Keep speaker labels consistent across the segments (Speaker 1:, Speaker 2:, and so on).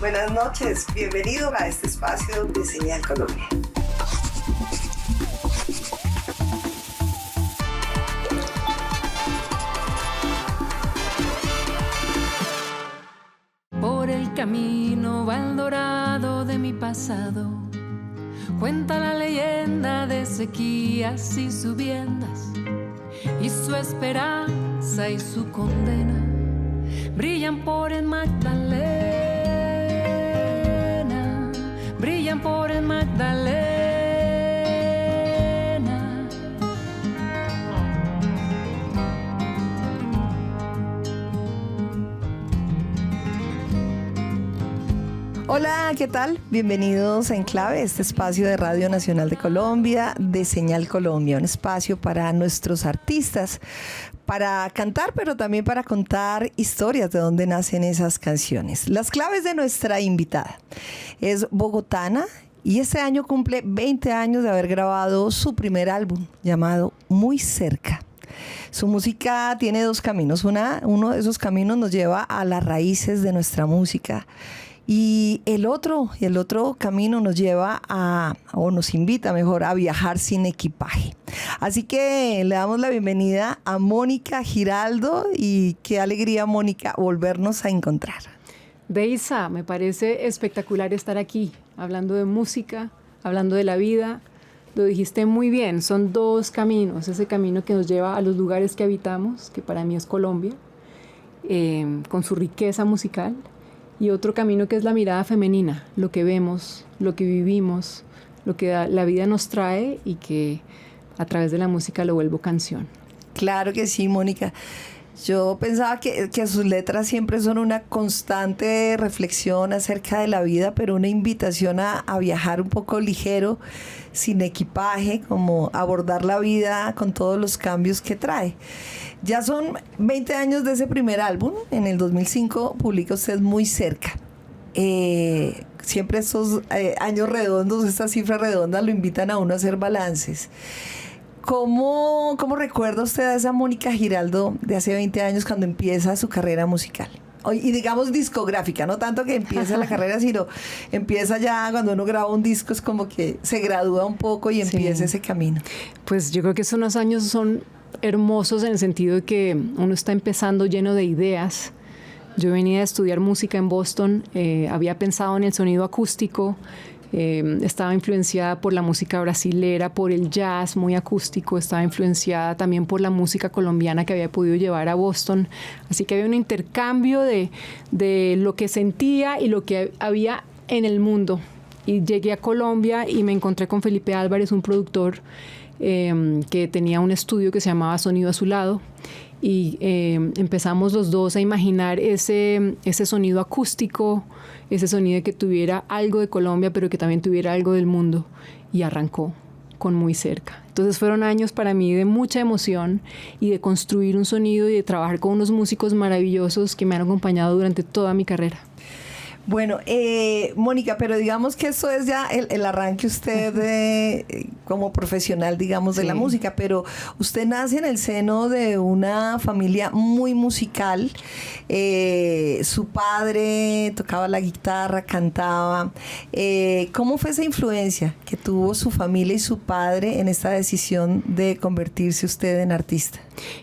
Speaker 1: buenas noches. Bienvenido a este espacio de Señal Colombia.
Speaker 2: Por el camino va el dorado de mi pasado. Cuenta la leyenda de sequías y subiendas, y su esperanza y su condena brillan por el Magdalena, brillan por el Magdalena.
Speaker 1: Hola, ¿qué tal? Bienvenidos a Enclave, este espacio de Radio Nacional de Colombia, de Señal Colombia, un espacio para nuestros artistas, para cantar, pero también para contar historias de dónde nacen esas canciones. Las claves de nuestra invitada es bogotana y este año cumple 20 años de haber grabado su primer álbum llamado Muy Cerca. Su música tiene dos caminos. Uno de esos caminos nos lleva a las raíces de nuestra música. Y el otro camino nos lleva o nos invita mejor a viajar sin equipaje. Así que le damos la bienvenida a Mónica Giraldo y qué alegría, Mónica, volvernos a encontrar.
Speaker 2: Deisa, me parece espectacular estar aquí, hablando de música, hablando de la vida. Lo dijiste muy bien, son dos caminos. Ese camino que nos lleva a los lugares que habitamos, que para mí es Colombia, con su riqueza musical. Y otro camino que es la mirada femenina, lo que vemos, lo que vivimos, lo que la vida nos trae y que a través de la música lo vuelvo canción.
Speaker 1: Claro que sí, Mónica. Yo pensaba que sus letras siempre son una constante reflexión acerca de la vida, pero una invitación a viajar un poco ligero, sin equipaje, como abordar la vida con todos los cambios que trae. Ya son 20 años de ese primer álbum. En el 2005 publica usted Muy Cerca. Siempre estos años redondos, estas cifras redondas lo invitan a uno a hacer balances. ¿Cómo recuerda usted a esa Mónica Giraldo de hace 20 años cuando empieza su carrera musical? Y digamos discográfica, no tanto que empieza la carrera, sino empieza ya cuando uno graba un disco, es como que se gradúa un poco y empieza ese camino.
Speaker 2: Pues yo creo que esos unos años son hermosos en el sentido de que uno está empezando lleno de ideas. Yo venía a estudiar música en Boston, había pensado en el sonido acústico, estaba influenciada por la música brasilera, por el jazz muy acústico, estaba influenciada también por la música colombiana que había podido llevar a Boston, así que había un intercambio de lo que sentía y lo que había en el mundo. Y llegué a Colombia y me encontré con Felipe Álvarez, un productor que tenía un estudio que se llamaba Sonido Azulado, y empezamos los dos a imaginar ese sonido acústico, ese sonido que tuviera algo de Colombia pero que también tuviera algo del mundo, y arrancó con Muy Cerca. Entonces fueron años para mí de mucha emoción y de construir un sonido y de trabajar con unos músicos maravillosos que me han acompañado durante toda mi carrera.
Speaker 1: Bueno, Mónica, pero digamos que esto es ya el arranque usted como profesional, digamos, de la música, pero usted nace en el seno de una familia muy musical. Su padre tocaba la guitarra, cantaba. ¿Cómo fue esa influencia que tuvo su familia y su padre en esta decisión de convertirse usted en artista?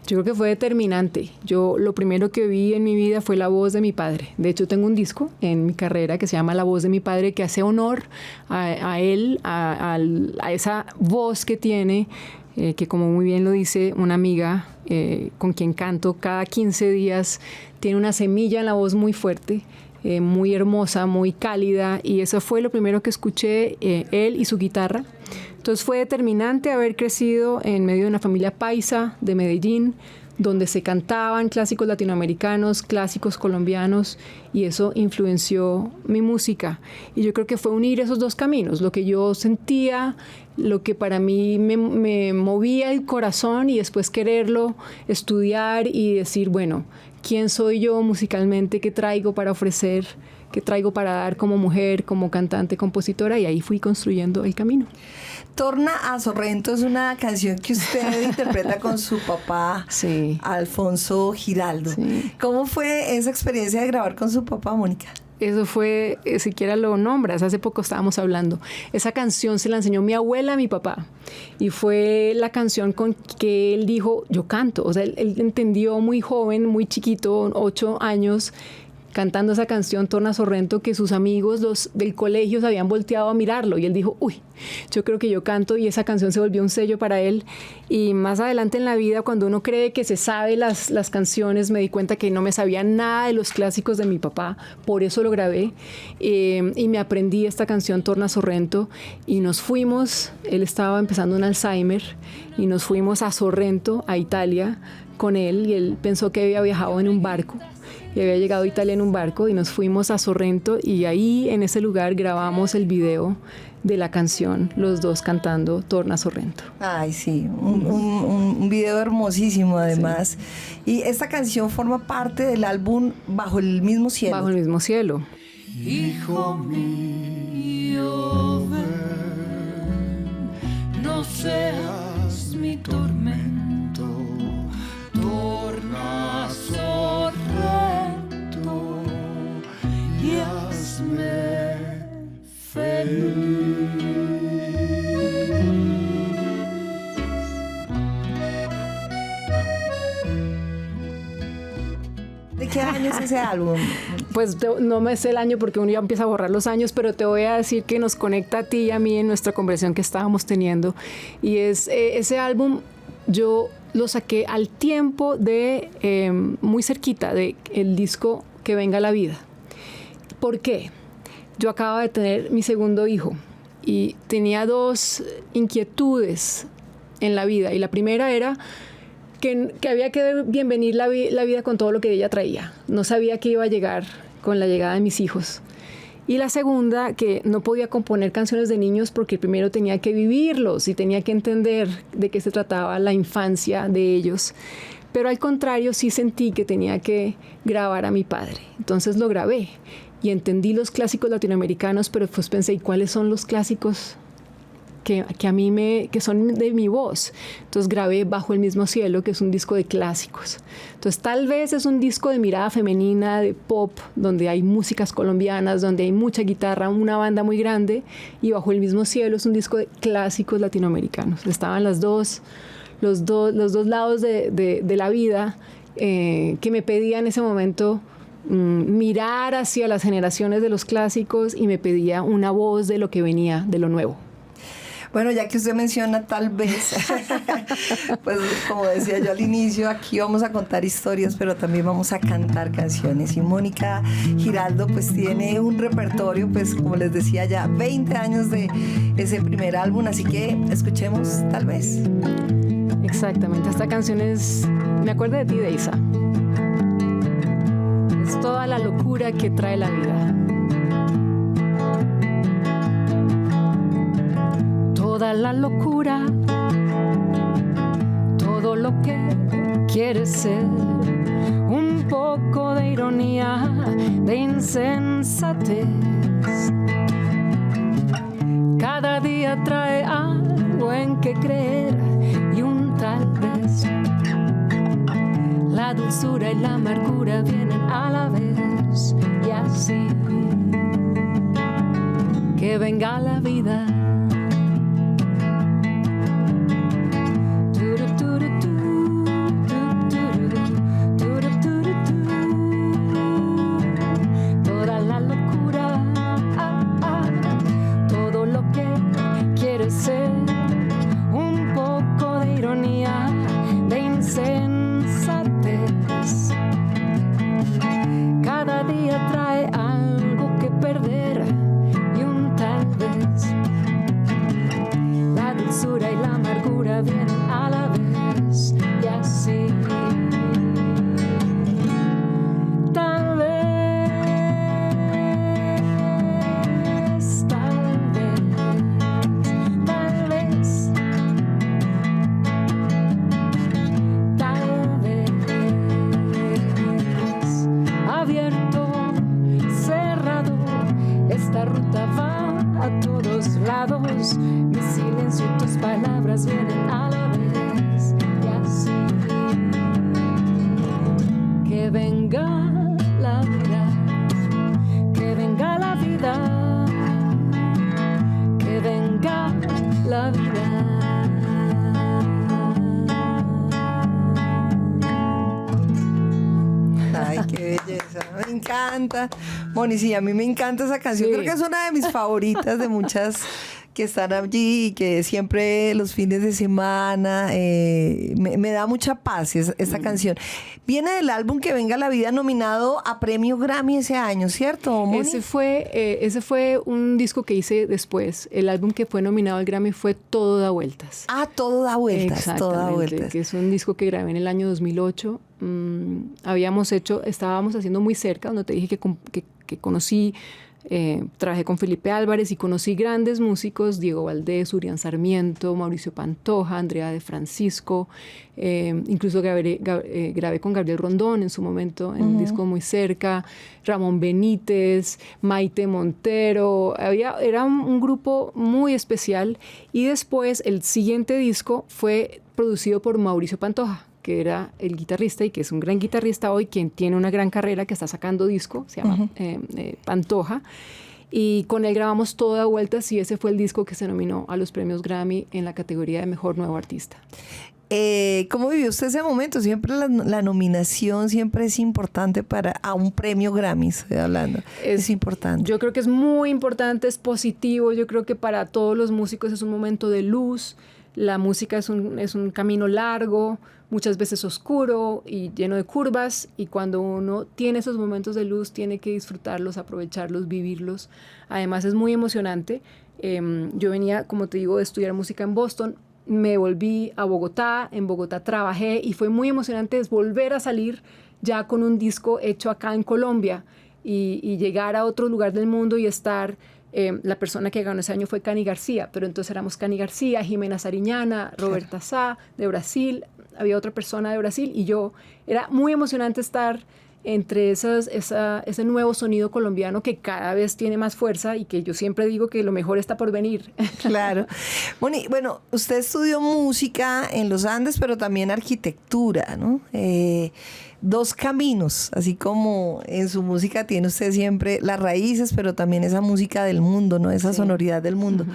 Speaker 2: Yo creo que fue determinante. Yo lo primero que vi en mi vida fue la voz de mi padre. De hecho, tengo un disco en mi carrera que se llama La Voz de mi Padre, que hace honor a él, a esa voz que tiene, que como muy bien lo dice una amiga con quien canto cada 15 días, tiene una semilla en la voz muy fuerte, muy hermosa, muy cálida, y eso fue lo primero que escuché, él y su guitarra. Entonces fue determinante haber crecido en medio de una familia paisa de Medellín, donde se cantaban clásicos latinoamericanos, clásicos colombianos, y eso influenció mi música. Y yo creo que fue unir esos dos caminos, lo que yo sentía, lo que para mí me movía el corazón, y después quererlo, estudiar y decir, bueno, ¿quién soy yo musicalmente? ¿Qué traigo para ofrecer? ¿Qué traigo para dar como mujer, como cantante, compositora? Y ahí fui construyendo el camino.
Speaker 1: Torna a Sorrento es una canción que usted interpreta con su papá,
Speaker 2: sí,
Speaker 1: Alfonso Giraldo.
Speaker 2: Sí.
Speaker 1: ¿Cómo fue esa experiencia de grabar con su papá, Mónica?
Speaker 2: eso fue, siquiera lo nombras, hace poco estábamos hablando. Esa canción se la enseñó mi abuela a mi papá y fue la canción con que él dijo, yo canto. O sea, él entendió muy joven, muy chiquito, 8 años, cantando esa canción Torna Sorrento, que sus amigos los del colegio se habían volteado a mirarlo y él dijo, uy, yo creo que yo canto, y esa canción se volvió un sello para él. Y más adelante en la vida, cuando uno cree que se sabe las canciones, me di cuenta que no me sabía nada de los clásicos de mi papá, por eso lo grabé, y me aprendí esta canción Torna Sorrento, y nos fuimos, él estaba empezando un Alzheimer, y nos fuimos a Sorrento, a Italia, con él, y él pensó que había viajado en un barco, y había llegado a Italia en un barco, y nos fuimos a Sorrento, y ahí en ese lugar grabamos el video de la canción, los dos cantando Torna Sorrento.
Speaker 1: Ay, sí, un video hermosísimo además. Sí. Y esta canción forma parte del álbum Bajo el Mismo Cielo.
Speaker 2: Bajo el Mismo Cielo.
Speaker 3: Hijo mío, ven, no seas mi tormento, torna sorrento y hazme feliz.
Speaker 1: ¿De qué año es ese álbum?
Speaker 2: Pues no me sé el año porque uno ya empieza a borrar los años, pero te voy a decir que nos conecta a ti y a mí en nuestra conversación que estábamos teniendo. Y es ese álbum, yo lo saqué al tiempo de, muy cerquita de el disco Que Venga la Vida. ¿Por qué? Yo acababa de tener mi segundo hijo y tenía 2 inquietudes en la vida. Y la primera era que había que bienvenir la vida con todo lo que ella traía. No sabía qué iba a llegar con la llegada de mis hijos. Y la segunda, que no podía componer canciones de niños porque primero tenía que vivirlos y tenía que entender de qué se trataba la infancia de ellos. Pero al contrario, sí sentí que tenía que grabar a mi padre. Entonces lo grabé y entendí los clásicos latinoamericanos, pero después pensé, ¿y cuáles son los clásicos que a mí que son de mi voz? Entonces grabé Bajo el Mismo Cielo, que es un disco de clásicos. Entonces tal vez es un disco de mirada femenina, de pop, donde hay músicas colombianas, donde hay mucha guitarra, una banda muy grande, y Bajo el Mismo Cielo es un disco de clásicos latinoamericanos. Estaban los dos lados de la vida que me pedía en ese momento mirar hacia las generaciones de los clásicos, y me pedía una voz de lo que venía, de lo nuevo.
Speaker 1: Bueno, ya que usted menciona tal vez, pues como decía yo al inicio, aquí vamos a contar historias, pero también vamos a cantar canciones. Y Mónica Giraldo pues tiene un repertorio, pues como les decía, ya 20 años de ese primer álbum, así que escuchemos Tal vez.
Speaker 2: Exactamente, esta canción es Me acuerdo de ti, de Isa. Es toda la locura que trae la vida. Toda la locura, todo lo que quieres ser, un poco de ironía, de insensatez. Cada día trae algo en que creer y un tal vez. La dulzura y la amargura vienen a la vez, y así que venga la vida. Toda la locura, todo lo que quieres ser, un poco de ironía, de insensatez. Cada día trae algo que perder y un tal vez. La dulzura y la amargura vienen a la vez, y así. Tal vez, tal vez, tal vez, tal vez. Abierto, cerrado, esta ruta va a todos lados. Mi silencio y tus palabras vienen a la vez, y así que venga la vida, que vida, que venga la vida.
Speaker 1: Ay, qué belleza, me encanta. Moni, sí, a mí me encanta esa canción.
Speaker 2: Sí.
Speaker 1: Creo que es una de mis favoritas de muchas que están allí y que siempre los fines de semana me da mucha paz esta canción. Viene del álbum Que Venga la Vida, nominado a Premio Grammy ese año, ¿cierto, Moni?
Speaker 2: Ese fue un disco que hice después. El álbum que fue nominado al Grammy fue Todo da vueltas.
Speaker 1: Ah, Todo da vueltas, Todo da
Speaker 2: Exactamente,
Speaker 1: vueltas.
Speaker 2: que es un disco que grabé en el año 2008. Estábamos haciendo muy cerca, donde te dije que conocí, trabajé con Felipe Álvarez y conocí grandes músicos, Diego Valdés, Urián Sarmiento, Mauricio Pantoja, Andrea de Francisco, incluso grabé con Gabriel Rondón en su momento, en un disco muy cerca, Ramón Benítez, Maite Montero, era un grupo muy especial. Y después el siguiente disco fue producido por Mauricio Pantoja, que era el guitarrista y que es un gran guitarrista hoy, quien tiene una gran carrera, que está sacando disco, se llama Pantoja, y con él grabamos Todo da vueltas, y ese fue el disco que se nominó a los premios Grammy en la categoría de Mejor Nuevo Artista.
Speaker 1: ¿Cómo vivió usted ese momento? Siempre la nominación siempre es importante a un premio Grammy, estoy hablando. Es importante.
Speaker 2: Yo creo que es muy importante, es positivo. Yo creo que para todos los músicos es un momento de luz. La música es un camino largo, muchas veces oscuro y lleno de curvas, y cuando uno tiene esos momentos de luz tiene que disfrutarlos, aprovecharlos, vivirlos. Además es muy emocionante. Yo venía, como te digo, de estudiar música en Boston, me volví a Bogotá, en Bogotá trabajé y fue muy emocionante volver a salir ya con un disco hecho acá en Colombia y llegar a otro lugar del mundo y estar... la persona que ganó ese año fue Cani García, pero entonces éramos Cani García, Jimena Sariñana, Roberta Sá de Brasil, había otra persona de Brasil y yo. Era muy emocionante estar entre ese nuevo sonido colombiano que cada vez tiene más fuerza y que yo siempre digo que lo mejor está por venir.
Speaker 1: Claro. Bueno, usted estudió música en los Andes, pero también arquitectura, ¿no? Dos caminos, así como en su música tiene usted siempre las raíces, pero también esa música del mundo, ¿no? Esa sonoridad del mundo.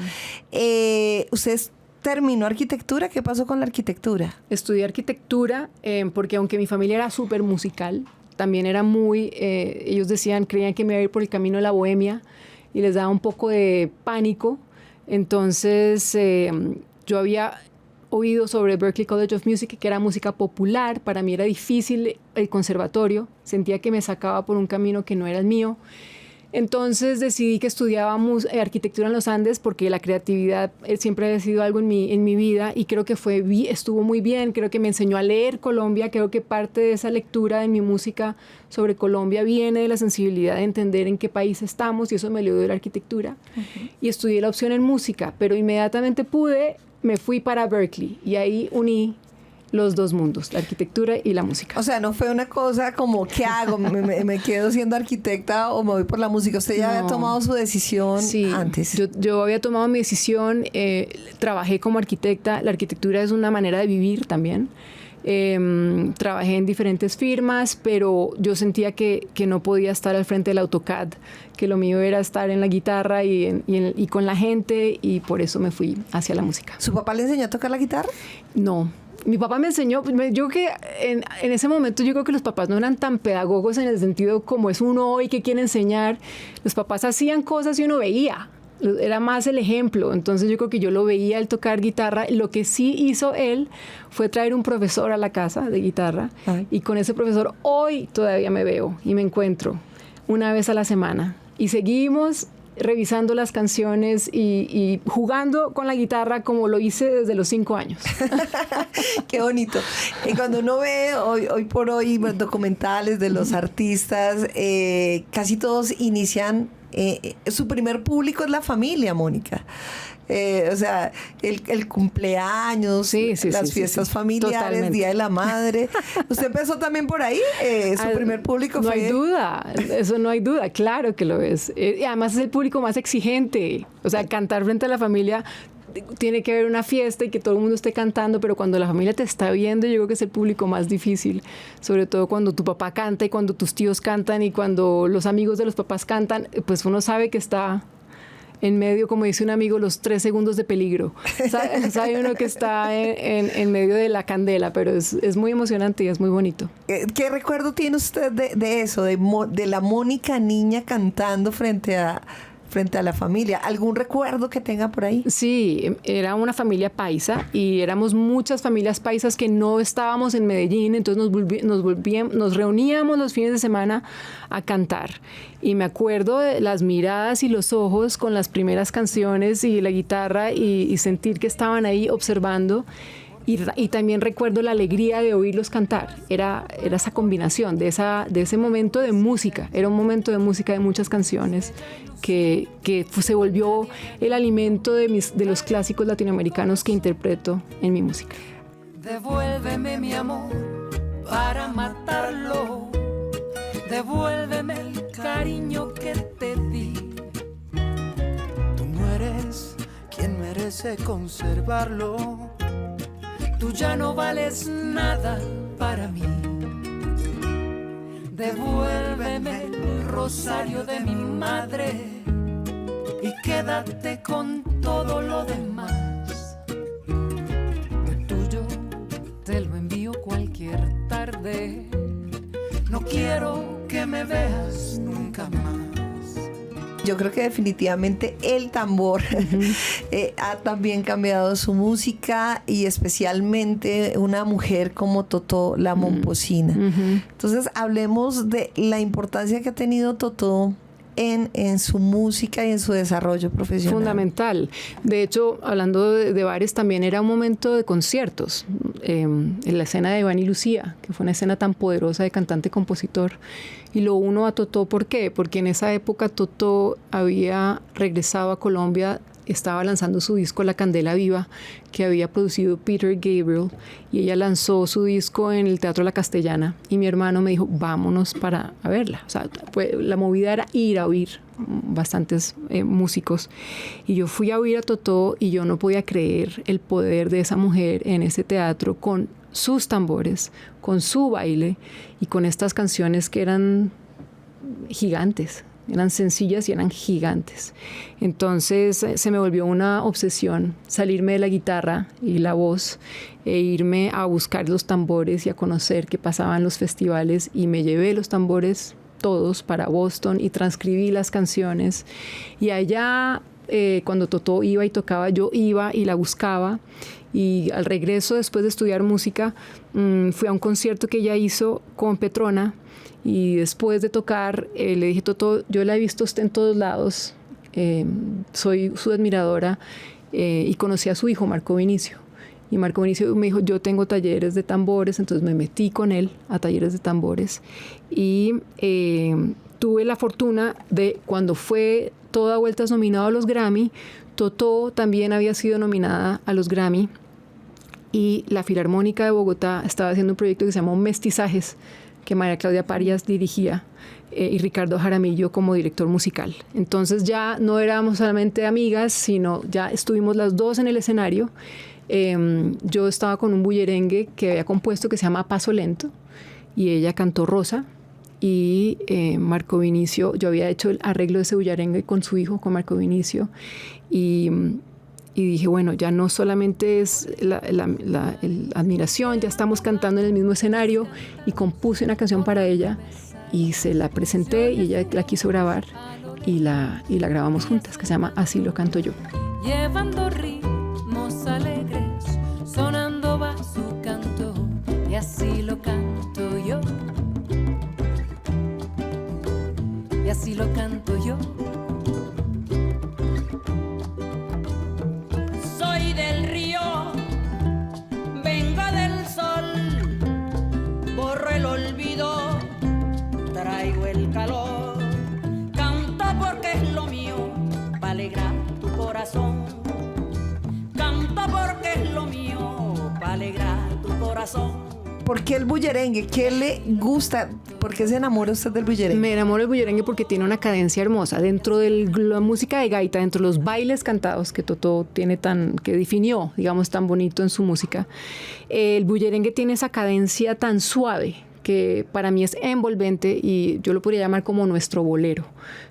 Speaker 1: ¿Usted terminó arquitectura? ¿Qué pasó con la arquitectura?
Speaker 2: Estudié arquitectura porque aunque mi familia era súper musical, también era ellos creían que me iba a ir por el camino de la bohemia y les daba un poco de pánico. Entonces yo había oído sobre Berklee College of Music, que era música popular. Para mí era difícil el conservatorio, sentía que me sacaba por un camino que no era el mío. Entonces decidí que estudiaba arquitectura en los Andes porque la creatividad siempre ha sido algo en mi vida y creo que estuvo muy bien. Creo que me enseñó a leer Colombia. Creo que parte de esa lectura en mi música sobre Colombia viene de la sensibilidad de entender en qué país estamos, y eso me lo dio de la arquitectura. Y estudié la opción en música, pero inmediatamente me fui para Berklee y ahí uní los dos mundos, la arquitectura y la música.
Speaker 1: O sea, no fue una cosa como, ¿qué hago? ¿Me quedo siendo arquitecta o me voy por la música? ¿Usted ya había tomado su decisión antes?
Speaker 2: Yo había tomado mi decisión, trabajé como arquitecta. La arquitectura es una manera de vivir también. Trabajé en diferentes firmas, pero yo sentía que no podía estar al frente del AutoCAD, que lo mío era estar en la guitarra y con la gente, y por eso me fui hacia la música.
Speaker 1: ¿Su papá le enseñó a tocar la guitarra?
Speaker 2: No. Mi papá me enseñó, yo que en ese momento yo creo que los papás no eran tan pedagogos en el sentido como es uno hoy que quiere enseñar. Los papás hacían cosas y uno veía, era más el ejemplo. Entonces yo creo que yo lo veía él tocar guitarra. Lo que sí hizo él fue traer un profesor a la casa de guitarra. Ay. Y con ese profesor hoy todavía me veo y me encuentro una vez a la semana y seguimos revisando las canciones y jugando con la guitarra como lo hice desde los 5 años.
Speaker 1: Qué bonito. Y cuando uno ve hoy por hoy documentales de los artistas, casi todos inician, su primer público es la familia, Mónica. O sea, el cumpleaños, las fiestas familiares, totalmente. Día de la Madre. ¿Usted empezó también por ahí? ¿Su primer público
Speaker 2: fue?
Speaker 1: No
Speaker 2: hay duda, eso no hay duda, claro que lo es. Y además es el público más exigente. O sea, cantar frente a la familia tiene que haber una fiesta y que todo el mundo esté cantando, pero cuando la familia te está viendo, yo creo que es el público más difícil, sobre todo cuando tu papá canta y cuando tus tíos cantan y cuando los amigos de los papás cantan, pues uno sabe que está en medio, como dice un amigo, los 3 segundos de peligro. Sabe uno que está en medio de la candela, pero es muy emocionante y es muy bonito.
Speaker 1: ¿Qué recuerdo tiene usted de eso, de la Mónica niña cantando frente a la familia? ¿Algún recuerdo que tenga por ahí?
Speaker 2: Sí, era una familia paisa y éramos muchas familias paisas que no estábamos en Medellín, entonces nos reuníamos los fines de semana a cantar. Y me acuerdo de las miradas y los ojos con las primeras canciones y la guitarra y sentir que estaban ahí observando. Y también recuerdo la alegría de oírlos cantar. Era esa combinación de ese momento de música. Era un momento de música de muchas canciones que se volvió el alimento de los clásicos latinoamericanos que interpreto en mi música.
Speaker 3: Devuélveme mi amor para matarlo. Devuélveme el cariño que te di. Tú no eres quien merece conservarlo. Tú ya no vales nada para mí. Devuélveme el rosario de mi madre y quédate con todo lo demás. Lo tuyo te lo envío cualquier tarde. No quiero que me veas nunca más.
Speaker 1: Yo creo que definitivamente el tambor ha también cambiado su música y especialmente una mujer como Totó la Momposina. Entonces hablemos de la importancia que ha tenido Totó en su música y en su desarrollo profesional.
Speaker 2: Fundamental. De hecho, hablando de bares, también era un momento de conciertos. En la escena de Iván y Lucía, que fue una escena tan poderosa de cantante-compositor. Y lo uno a Totó, ¿por qué? Porque en esa época Totó había regresado a Colombia, estaba lanzando su disco La Candela Viva, que había producido Peter Gabriel, y ella lanzó su disco en el Teatro La Castellana, y mi hermano me dijo, vámonos para a verla. O sea, pues, la movida era ir a oír bastantes músicos, y yo fui a oír a Totó y yo no podía creer el poder de esa mujer en ese teatro con sus tambores, con su baile y con estas canciones que eran gigantes. Eran sencillas y eran gigantes. Entonces se me volvió una obsesión salirme de la guitarra y la voz e irme a buscar los tambores y a conocer qué pasaba en los festivales, y me llevé los tambores todos para Boston y transcribí las canciones. Y allá cuando Totó iba y tocaba, yo iba y la buscaba. Y al regreso, después de estudiar música, fui a un concierto que ella hizo con Petrona. Y después de tocar, le dije, Totó, yo la he visto usted en todos lados, soy su admiradora, y conocí a su hijo, Marco Vinicio. Y Marco Vinicio me dijo, yo tengo talleres de tambores, entonces me metí con él a talleres de tambores. Y tuve la fortuna de, cuando fue Toda Vueltas nominado a los Grammy, Totó también había sido nominada a los Grammy, y la Filarmónica de Bogotá estaba haciendo un proyecto que se llamó Mestizajes, que María Claudia Parias dirigía, y Ricardo Jaramillo como director musical. Entonces ya no éramos solamente amigas, sino ya estuvimos las dos en el escenario. Yo estaba con un bullerengue que había compuesto que se llama Paso Lento, y ella cantó Rosa, y Marco Vinicio, yo había hecho el arreglo de ese bullerengue con su hijo, con Marco Vinicio, y dije, bueno, ya no solamente es la admiración, ya estamos cantando en el mismo escenario, y compuse una canción para ella y se la presenté y ella la quiso grabar y la grabamos juntas, que se llama Así lo canto yo.
Speaker 3: Llevando ritmos alegres, sonando va su canto, y así lo canto yo. Y así lo canto yo. Soy del río, vengo del sol, borro el olvido, traigo el calor. Canto porque es lo mío, para alegrar tu corazón. Canto porque es lo mío, para alegrar tu corazón.
Speaker 1: ¿Por qué el bullerengue? ¿Qué le gusta? ¿Por qué se enamora usted del bullerengue?
Speaker 2: Me enamoro del bullerengue porque tiene una cadencia hermosa. Dentro de la música de gaita, dentro de los bailes cantados que Totó tiene que definió, digamos, tan bonito en su música, el bullerengue tiene esa cadencia tan suave que para mí es envolvente y yo lo podría llamar como nuestro bolero.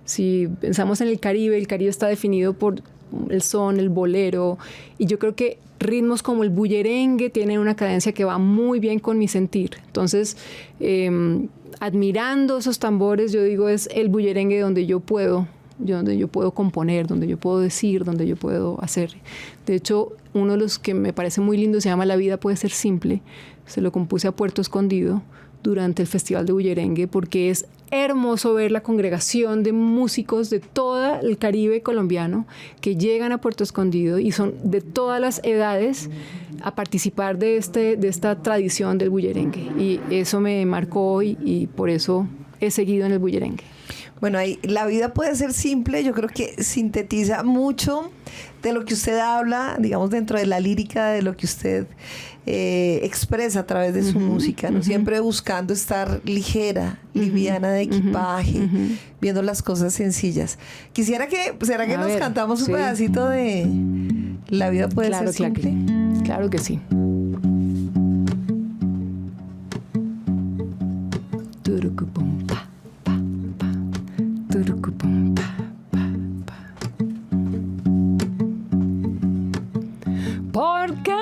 Speaker 2: Si pensamos en el Caribe está definido por el son, el bolero, y yo creo que ritmos como el bullerengue tienen una cadencia que va muy bien con mi sentir. Entonces, admirando esos tambores, yo digo, es el bullerengue donde yo puedo componer, donde yo puedo decir, donde yo puedo hacer. De hecho, uno de los que me parece muy lindo se llama La vida puede ser simple. Se lo compuse a Puerto Escondido durante el Festival de Bullerengue porque es hermoso ver la congregación de músicos de todo el Caribe colombiano que llegan a Puerto Escondido y son de todas las edades a participar de esta tradición del bullerengue. Y eso me marcó y por eso he seguido en el bullerengue.
Speaker 1: Bueno, ahí la vida puede ser simple, yo creo que sintetiza mucho de lo que usted habla, digamos, dentro de la lírica, de lo que usted expresa a través de su música, ¿no? Siempre buscando estar ligera, liviana de equipaje, viendo las cosas sencillas. ¿Será que nos cantamos un pedacito de La vida puede ser simple?
Speaker 2: Claro que sí.
Speaker 3: ¿Por qué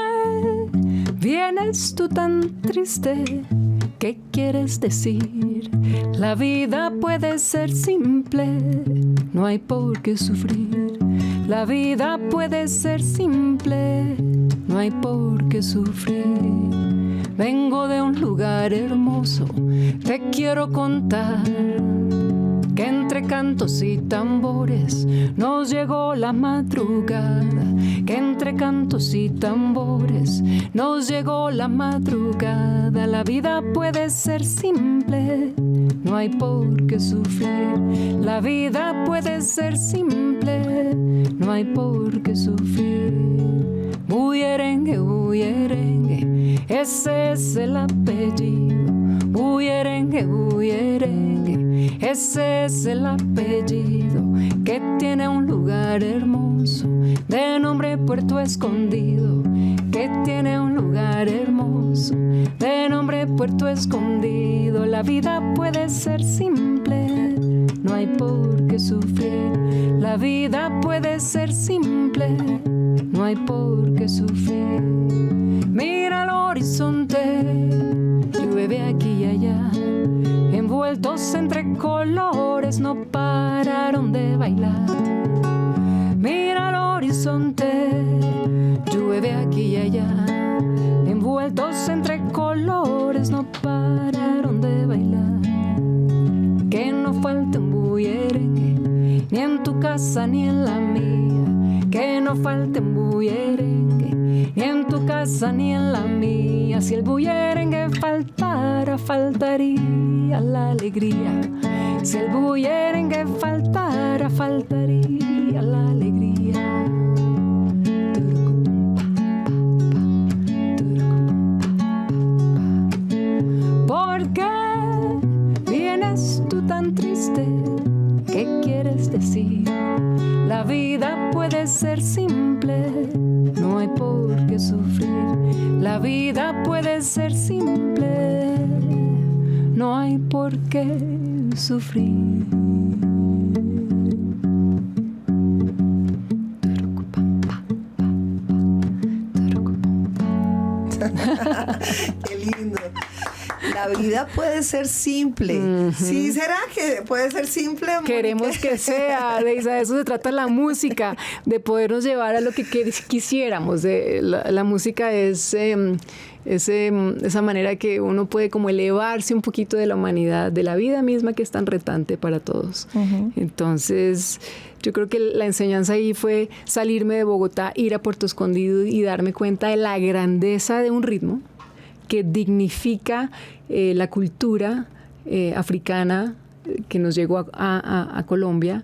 Speaker 3: vienes tú tan triste? ¿Qué quieres decir? La vida puede ser simple, no hay por qué sufrir. La vida puede ser simple, no hay por qué sufrir. Vengo de un lugar hermoso, te quiero contar que entre cantos y tambores nos llegó la madrugada, que entre cantos y tambores nos llegó la madrugada. La vida puede ser simple, no hay por qué sufrir. La vida puede ser simple, no hay por qué sufrir. Bullerengue, bullerengue, ese es el apellido. Bullerengue, bullerengue, ese es el apellido que tiene un lugar hermoso de nombre Puerto Escondido, que tiene un lugar hermoso de nombre Puerto Escondido. La vida puede ser simple, no hay por qué sufrir. La vida puede ser simple, no hay por qué sufrir. Mira al horizonte, llueve aquí y allá, envueltos entre colores no pararon de bailar. Mira al horizonte, llueve aquí y allá, envueltos entre colores no pararon de bailar. Que no falte un bullerengue, ni en tu casa ni en la mía. Que no falte un bullerengue, ni en tu casa ni en la mía. Si el bullerengue faltara, faltaría la alegría. Si el bullerengue faltara, faltaría la alegría. ¿Por qué vienes tú tan triste? ¿Qué quieres decir? La vida puede ser simple, no hay por qué sufrir. La vida puede ser simple, no hay por qué sufrir.
Speaker 1: Qué lindo. La vida puede ser simple. ¿Sí será que puede ser simple, Mónica?
Speaker 2: Queremos que sea, de eso se trata la música, de podernos llevar a lo que quisiéramos. La música es esa manera que uno puede como elevarse un poquito de la humanidad, de la vida misma que es tan retante para todos. Entonces, yo creo que la enseñanza ahí fue salirme de Bogotá, ir a Puerto Escondido y darme cuenta de la grandeza de un ritmo que dignifica la cultura africana que nos llegó a Colombia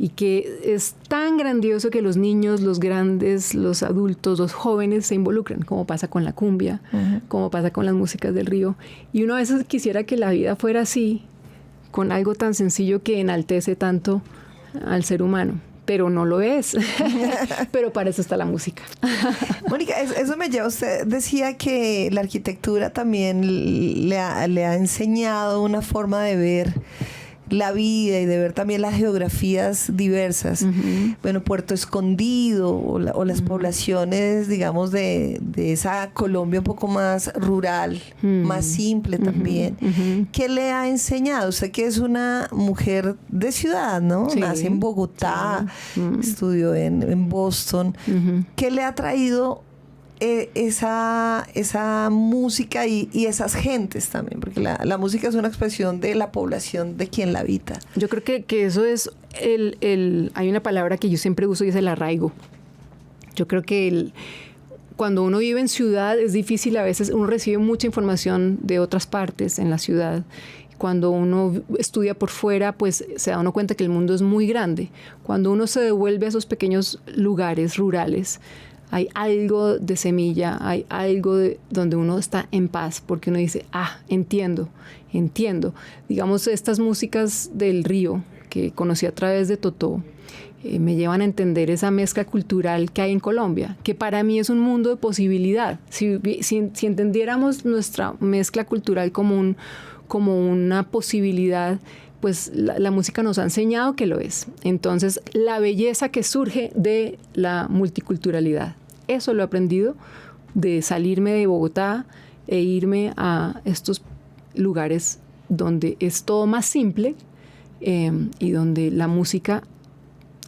Speaker 2: y que es tan grandioso que los niños, los grandes, los adultos, los jóvenes se involucran, como pasa con la cumbia, como pasa con las músicas del río. Y uno a veces quisiera que la vida fuera así, con algo tan sencillo que enaltece tanto al ser humano. Pero no lo es. Pero para eso está la música.
Speaker 1: Mónica, eso me lleva. Usted decía que la arquitectura también le ha enseñado una forma de ver la vida y de ver también las geografías diversas. Uh-huh. Bueno, Puerto Escondido o las poblaciones, digamos, de esa Colombia un poco más rural, más simple también. ¿Qué le ha enseñado? Usted que es una mujer de ciudad, ¿no? Sí. Nace en Bogotá, estudió en Boston. ¿Qué le ha traído esa música y esas gentes también? Porque la música es una expresión de la población de quien la habita.
Speaker 2: Yo creo que eso es hay una palabra que yo siempre uso y es el arraigo. Yo creo que cuando uno vive en ciudad es difícil, a veces uno recibe mucha información de otras partes en la ciudad. Cuando uno estudia por fuera, pues se da uno cuenta que el mundo es muy grande. Cuando uno se devuelve a esos pequeños lugares rurales, hay algo de semilla, hay algo donde uno está en paz, porque uno dice, entiendo. Digamos, estas músicas del río que conocí a través de Totó, me llevan a entender esa mezcla cultural que hay en Colombia, que para mí es un mundo de posibilidad. Si entendiéramos nuestra mezcla cultural como una posibilidad, pues la música nos ha enseñado que lo es. Entonces, la belleza que surge de la multiculturalidad. Eso lo he aprendido de salirme de Bogotá e irme a estos lugares donde es todo más simple y donde la música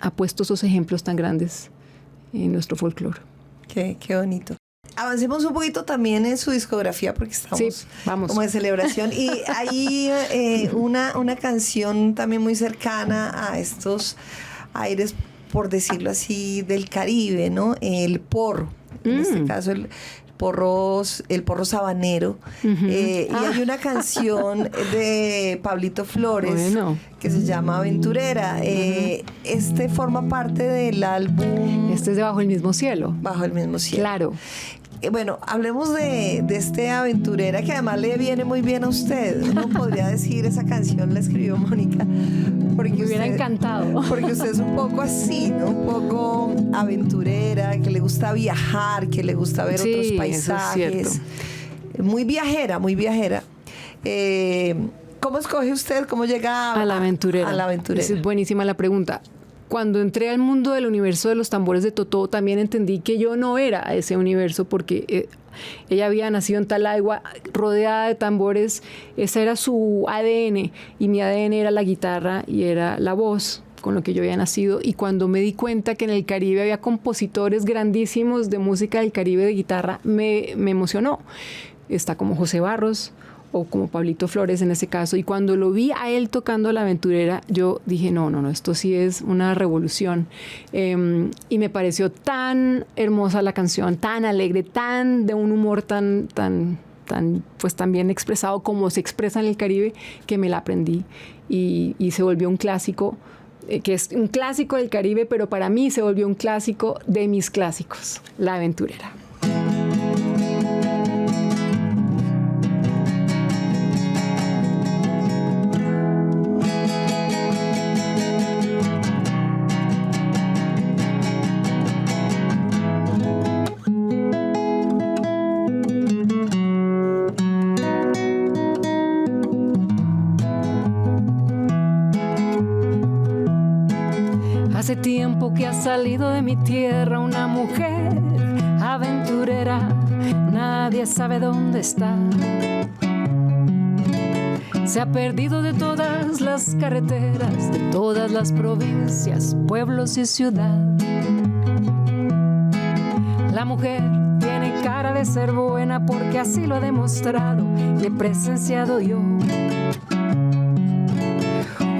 Speaker 2: ha puesto esos ejemplos tan grandes en nuestro folclore.
Speaker 1: Qué bonito. Avancemos un poquito también en su discografía porque estamos como de celebración. Y hay una canción también muy cercana a estos aires, por decirlo así, del Caribe, ¿no? El porro. En este caso, el porro sabanero. Y hay una canción de Pablito Flores que se llama Aventurera. Este forma parte del álbum...
Speaker 2: Este es de Bajo el Mismo Cielo.
Speaker 1: Bajo el Mismo Cielo.
Speaker 2: Claro.
Speaker 1: Bueno, hablemos de este Aventurera, que además le viene muy bien a usted. Uno podría decir, esa canción la escribió Mónica.
Speaker 2: Porque me hubiera encantado.
Speaker 1: Porque usted es un poco así, ¿no? Un poco aventurera, que le gusta viajar, que le gusta ver otros paisajes.
Speaker 2: Eso es cierto.
Speaker 1: Muy viajera, muy viajera. ¿Cómo escoge usted? ¿Cómo llega
Speaker 2: a la Aventurera?
Speaker 1: A la Aventurera.
Speaker 2: Es buenísima la pregunta. Cuando entré al mundo del universo de los tambores de Totó, también entendí que yo no era ese universo, porque ella había nacido en Talagua, rodeada de tambores. Ese era su ADN, y mi ADN era la guitarra y era la voz, con lo que yo había nacido. Y cuando me di cuenta que en el Caribe había compositores grandísimos de música del Caribe de guitarra, me emocionó. Está como José Barros, o como Pablito Flores en ese caso, y cuando lo vi a él tocando La Aventurera, yo dije, no, esto sí es una revolución. Y me pareció tan hermosa la canción, tan alegre, tan de un humor tan pues tan bien expresado como se expresa en el Caribe, que me la aprendí y se volvió un clásico, que es un clásico del Caribe, pero para mí se volvió un clásico de mis clásicos, La Aventurera.
Speaker 3: Hace tiempo que ha salido de mi tierra una mujer aventurera, nadie sabe dónde está. Se ha perdido de todas las carreteras, de todas las provincias, pueblos y ciudad. La mujer tiene cara de ser buena porque así lo ha demostrado y he presenciado yo.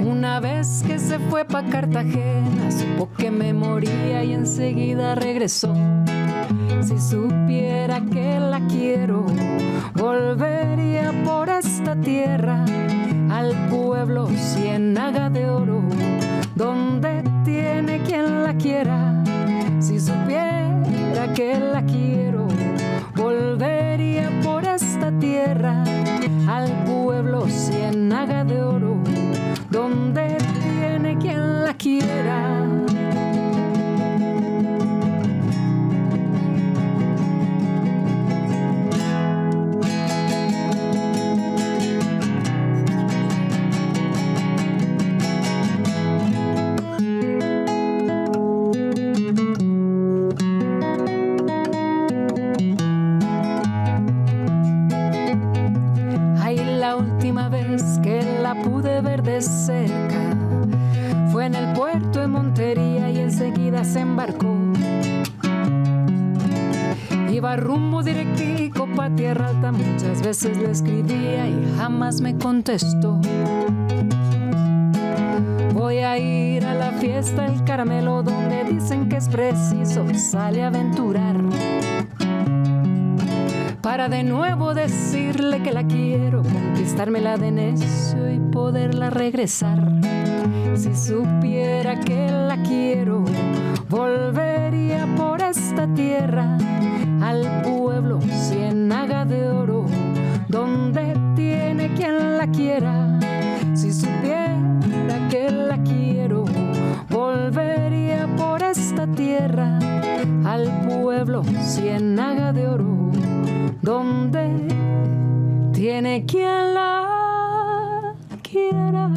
Speaker 3: Una vez que se fue pa' Cartagena, supo que me moría y enseguida regresó. Si supiera que la quiero, volvería por esta tierra al pueblo Ciénaga de Oro, donde tiene quien la quiera. Si supiera que la quiero, volvería por esta tierra al pueblo Ciénaga de Oro, puerto de Montería y enseguida se embarcó. Iba rumbo directico pa' Tierra Alta, muchas veces le escribía y jamás me contestó. Voy a ir a la fiesta del caramelo donde dicen que es preciso salir a aventurar, para de nuevo decirle que la quiero, conquistármela de necio y poderla regresar. Si supiera que la quiero, volvería por esta tierra al pueblo Ciénaga de Oro, donde tiene quien la quiera. Si supiera que la quiero, volvería por esta tierra al pueblo Ciénaga de Oro, donde tiene quien la quiera.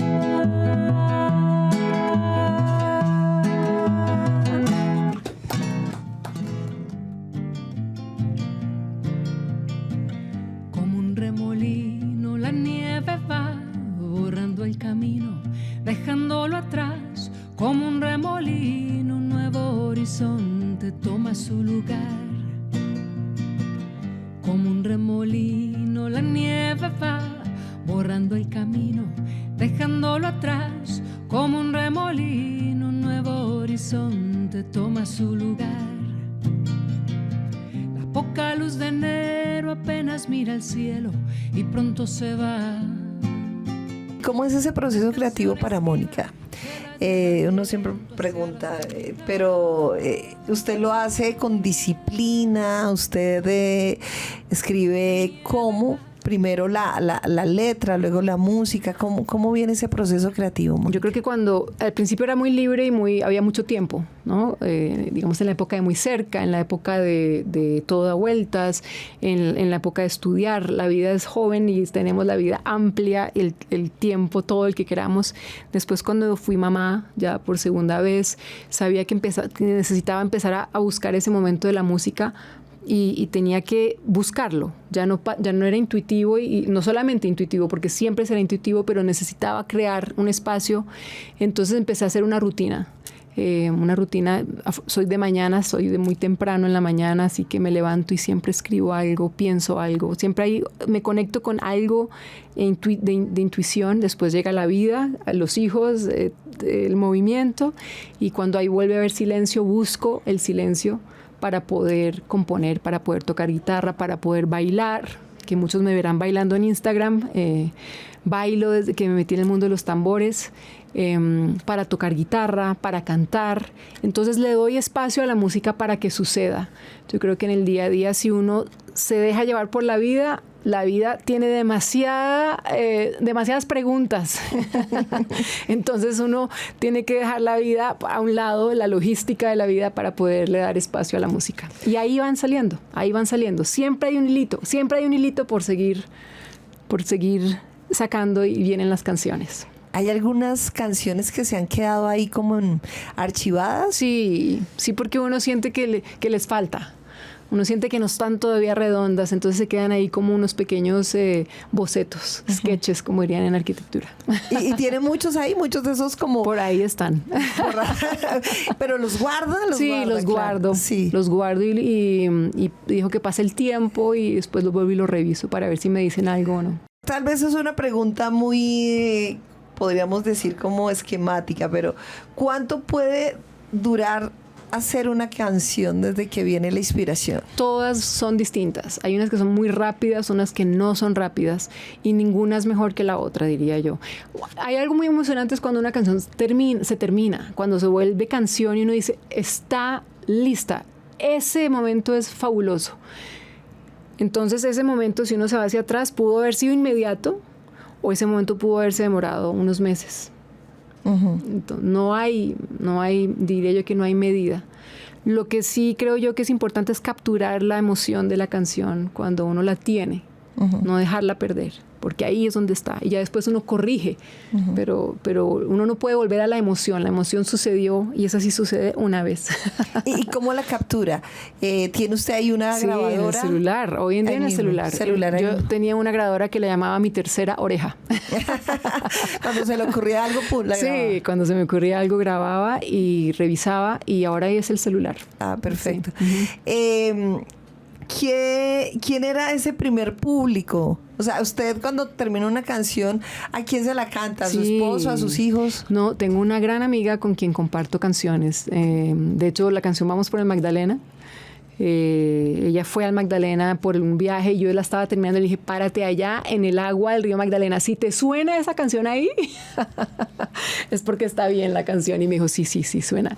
Speaker 3: Como un remolino la nieve va borrando el camino, dejándolo atrás. Como un remolino un nuevo horizonte toma su lugar. Como un remolino la nieve va borrando el camino, dejándolo atrás. Como un remolino un nuevo horizonte toma su lugar. La poca luz de enero apenas mira el cielo y pronto se va.
Speaker 1: ¿Cómo es ese proceso creativo para Mónica? Uno siempre pregunta, pero ¿usted lo hace con disciplina? ¿Usted escribe cómo? Primero la letra, luego la música. ¿Cómo viene ese proceso creativo, Mónica?
Speaker 2: Yo creo que cuando al principio era muy libre y había mucho tiempo, ¿no? Digamos en la época de Muy Cerca, en la época de Todo da vueltas, en la época de estudiar. La vida es joven y tenemos la vida amplia, el tiempo, todo el que queramos. Después cuando fui mamá, ya por segunda vez, sabía que necesitaba empezar a buscar ese momento de la música. Y tenía que buscarlo, ya no era intuitivo y no solamente intuitivo, porque siempre será intuitivo, pero necesitaba crear un espacio. Entonces empecé a hacer una rutina, soy de mañana, soy de muy temprano en la mañana, así que me levanto y siempre escribo algo, pienso algo, siempre ahí me conecto con algo de intuición. Después llega la vida, los hijos, el movimiento, y cuando ahí vuelve a haber silencio, busco el silencio para poder componer, para poder tocar guitarra, para poder bailar, que muchos me verán bailando en Instagram. Bailo desde que me metí en el mundo de los tambores, para tocar guitarra, para cantar. Entonces le doy espacio a la música para que suceda. Yo creo que en el día a día, si uno se deja llevar por la vida tiene demasiadas preguntas. Entonces uno tiene que dejar la vida a un lado, la logística de la vida, para poderle dar espacio a la música. Y ahí van saliendo. Siempre hay un hilito por seguir sacando, y vienen las canciones.
Speaker 1: ¿Hay algunas canciones que se han quedado ahí como archivadas?
Speaker 2: Sí, porque uno siente que les falta. Uno siente que no están todavía redondas, entonces se quedan ahí como unos pequeños bocetos, sketches, como dirían en arquitectura.
Speaker 1: ¿Y tiene muchos ahí? Muchos de esos como...
Speaker 2: Por ahí están.
Speaker 1: ¿Pero los guarda?
Speaker 2: Sí, los guardo. Claro. Sí. Los guardo y dejo que pase el tiempo y después los vuelvo y los reviso para ver si me dicen algo o no.
Speaker 1: Tal vez es una pregunta muy, podríamos decir, como esquemática, pero ¿cuánto puede durar hacer una canción desde que viene la inspiración?
Speaker 2: Todas son distintas. Hay unas que son muy rápidas, unas que no son rápidas, y ninguna es mejor que la otra, diría yo. Hay algo muy emocionante, es cuando una canción se termina, cuando se vuelve canción y uno dice, está lista. Ese momento es fabuloso. Entonces ese momento, si uno se va hacia atrás, pudo haber sido inmediato, o ese momento pudo haberse demorado unos meses. Uh-huh. Entonces, no hay, diría yo que no hay medida. Lo que sí creo yo que es importante es capturar la emoción de la canción cuando uno la tiene. no dejarla perder, porque ahí es donde está. Y ya después uno corrige, pero uno no puede volver a la emoción sucedió y esa sí sucede una vez.
Speaker 1: ¿Y cómo la captura? ¿Tiene usted ahí una grabadora?
Speaker 2: En el celular, hoy en día en el celular. Yo tenía una grabadora que le llamaba mi tercera oreja.
Speaker 1: Cuando se le ocurría algo, la grababa.
Speaker 2: Sí, cuando se me ocurría algo grababa y revisaba y ahora es el celular.
Speaker 1: Ah, perfecto. Sí. ¿Quién era ese primer público? O sea, usted cuando termina una canción, ¿a quién se la canta? ¿A su esposo, a sus hijos?
Speaker 2: No, tengo una gran amiga con quien comparto canciones. De hecho, la canción Vamos por el Magdalena. Ella fue al Magdalena por un viaje y yo la estaba terminando y le dije, párate allá en el agua del río Magdalena, si te suena esa canción ahí es porque está bien la canción, y me dijo sí suena.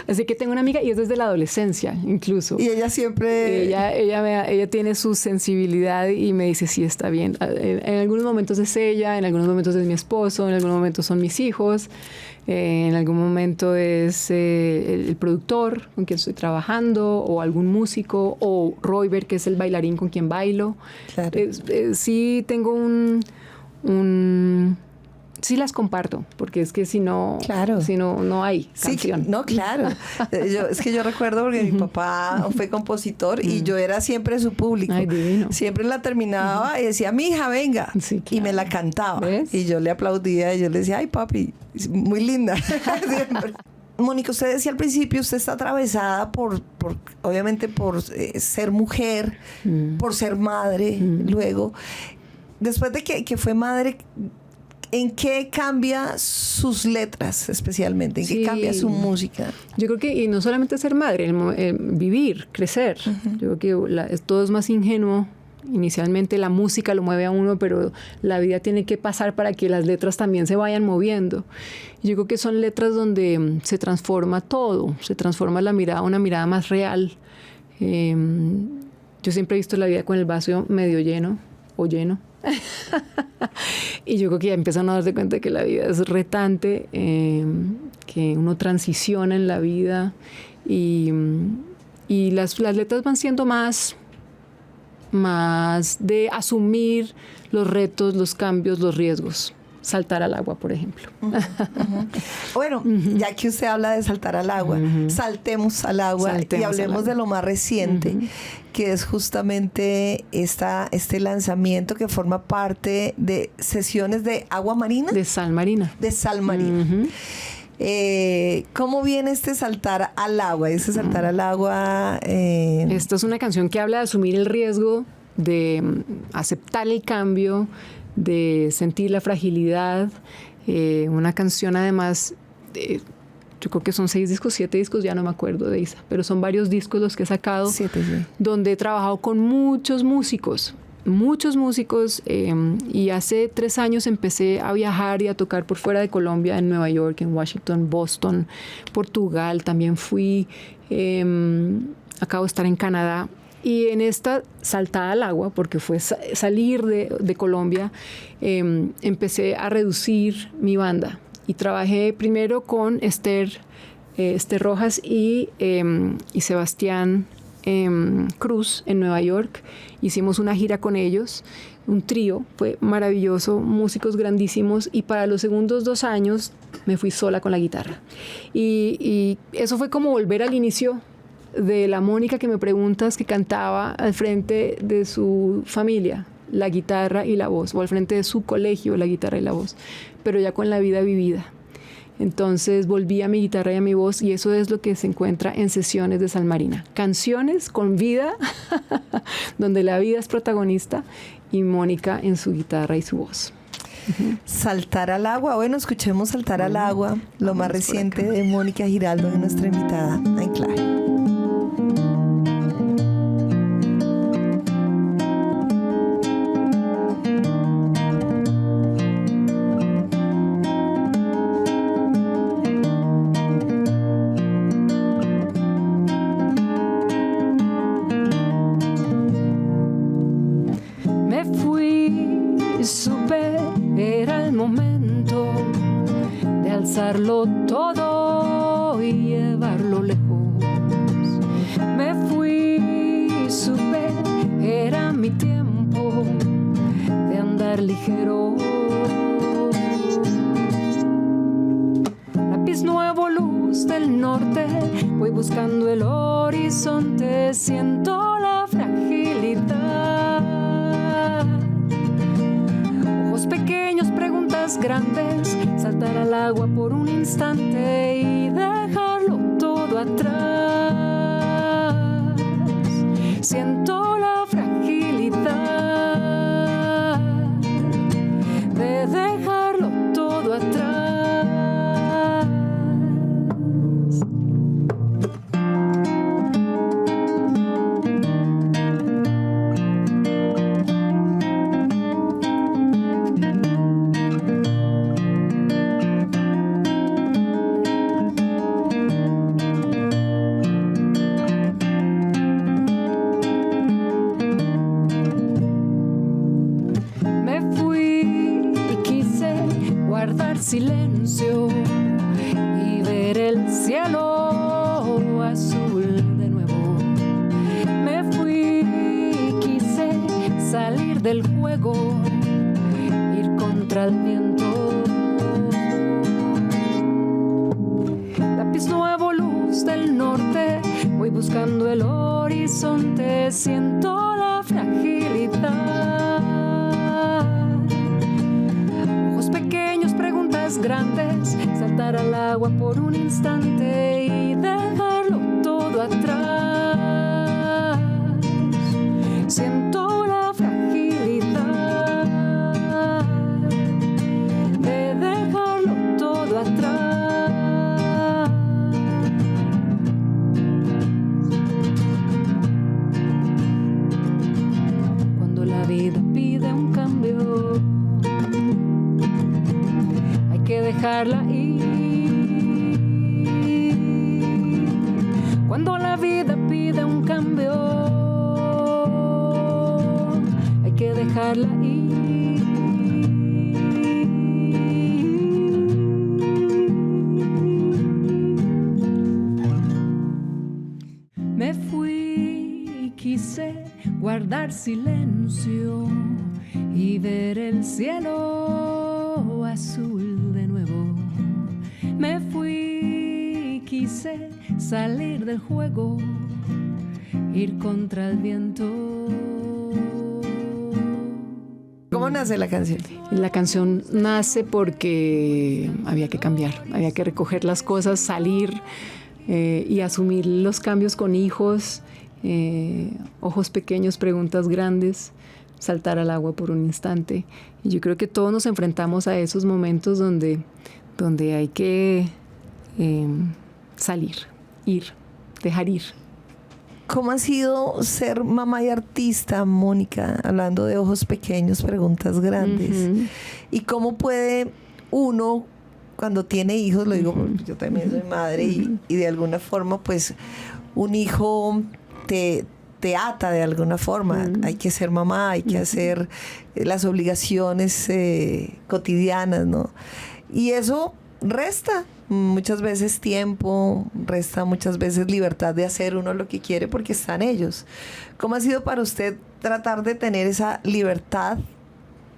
Speaker 2: Así que tengo una amiga y es desde la adolescencia incluso,
Speaker 1: y ella siempre
Speaker 2: ella tiene su sensibilidad y me dice sí, está bien. En algunos momentos es ella, en algunos momentos es mi esposo, en algunos momentos son mis hijos, en algún momento es el productor con quien estoy trabajando, o algún músico, o Royber, que es el bailarín con quien bailo.
Speaker 1: Claro.
Speaker 2: Sí tengo sí las comparto, porque es que si no, no hay canción.
Speaker 1: Sí, no, claro. Es que yo recuerdo porque mi papá fue compositor y yo era siempre su público.
Speaker 2: Ay, divino.
Speaker 1: Siempre la terminaba y decía, mi hija, venga.
Speaker 2: Sí, claro.
Speaker 1: Y me la cantaba.
Speaker 2: ¿Ves?
Speaker 1: Y yo le aplaudía y yo le decía, ay, papi, muy linda. Siempre. Mónica, usted decía al principio, usted está atravesada obviamente por ser mujer, por ser madre, luego. Después de que fue madre, ¿en qué cambia sus letras especialmente? ¿En qué cambia su música?
Speaker 2: Yo creo que, y no solamente ser madre, vivir, crecer. Yo creo que todo es más ingenuo. Inicialmente la música lo mueve a uno, pero la vida tiene que pasar para que las letras también se vayan moviendo. Yo creo que son letras donde se transforma todo, se transforma la mirada, una mirada más real. Yo siempre he visto la vida con el vaso medio lleno o lleno. Y yo creo que ya empiezan a darse cuenta que la vida es retante, que uno transiciona en la vida y las letras van siendo más de asumir los retos, los cambios, los riesgos. Saltar al agua, por ejemplo.
Speaker 1: Bueno, ya que usted habla de saltar al agua, saltemos al agua y hablemos de lo más reciente, que es justamente este lanzamiento que forma parte de sesiones de agua marina.
Speaker 2: De sal marina.
Speaker 1: De sal marina. ¿Cómo viene este saltar al agua? Saltar al agua...
Speaker 2: Esta es una canción que habla de asumir el riesgo, de aceptar el cambio, de sentir la fragilidad. Una canción además, yo creo que son 6 discos, 7 discos, ya no me acuerdo de Isa, pero son varios discos los que he sacado,
Speaker 1: 7, sí.
Speaker 2: Donde he trabajado con muchos músicos, y hace 3 años empecé a viajar y a tocar por fuera de Colombia, en Nueva York, en Washington, Boston, Portugal, también fui, acabo de estar en Canadá. Y en esta saltada al agua, porque fue salir de Colombia, empecé a reducir mi banda. Y trabajé primero con Esther Rojas y Sebastián Cruz en Nueva York. Hicimos una gira con ellos, un trío, fue maravilloso, músicos grandísimos. Y para los segundos 2 años me fui sola con la guitarra. Y eso fue como volver al inicio de la Mónica que me preguntas, que cantaba al frente de su familia la guitarra y la voz, o al frente de su colegio la guitarra y la voz, pero ya con la vida vivida. Entonces volví a mi guitarra y a mi voz, y eso es lo que se encuentra en sesiones de Sal Marina. Canciones con vida, donde la vida es protagonista, y Mónica en su guitarra y su voz.
Speaker 1: Saltar al agua. Bueno, escuchemos Saltar al agua, lo más reciente de Mónica Giraldo, de nuestra invitada Anclaje.
Speaker 3: Alzarlo todo y llevarlo lejos. Me fui, supe, era mi tiempo ligero. Lápiz nuevo, luz del norte, voy buscando el horizonte, siento la fragilidad. Ojos pequeños, preguntas grandes, saltar al agua por un instante y dejarlo todo atrás. Siento la fragilidad de dejarlo todo atrás. Silencio y ver el cielo azul de nuevo. Me fui y quise salir del juego, ir contra el viento. Lápiz nuevo, luz del norte, voy buscando el horizonte, siento la fragilidad. Grandes, saltar al agua por un instante y dejarlo todo atrás. Siento la fragilidad de dejarlo todo atrás. Cuando la vida pide un cambio, que dejarla ir. Cuando la vida pide un cambio, hay que dejarla ir. Me fui y quise guardar silencio y ver el cielo azul. Me fui y quise salir del juego, ir contra el viento.
Speaker 1: ¿Cómo nace la canción?
Speaker 2: La canción nace porque había que cambiar, había que recoger las cosas, salir y asumir los cambios con hijos, ojos pequeños, preguntas grandes, saltar al agua por un instante. Y yo creo que todos nos enfrentamos a esos momentos donde hay que salir, ir, dejar ir.
Speaker 1: ¿Cómo ha sido ser mamá y artista, Mónica? Hablando de ojos pequeños, preguntas grandes. Uh-huh. ¿Y cómo puede uno, cuando tiene hijos, lo digo porque yo también soy madre, y de alguna forma, pues, un hijo te ata de alguna forma? Hay que ser mamá, hay que hacer las obligaciones cotidianas, ¿no? Y eso resta muchas veces tiempo, resta muchas veces libertad de hacer uno lo que quiere porque están ellos. ¿Cómo ha sido para usted tratar de tener esa libertad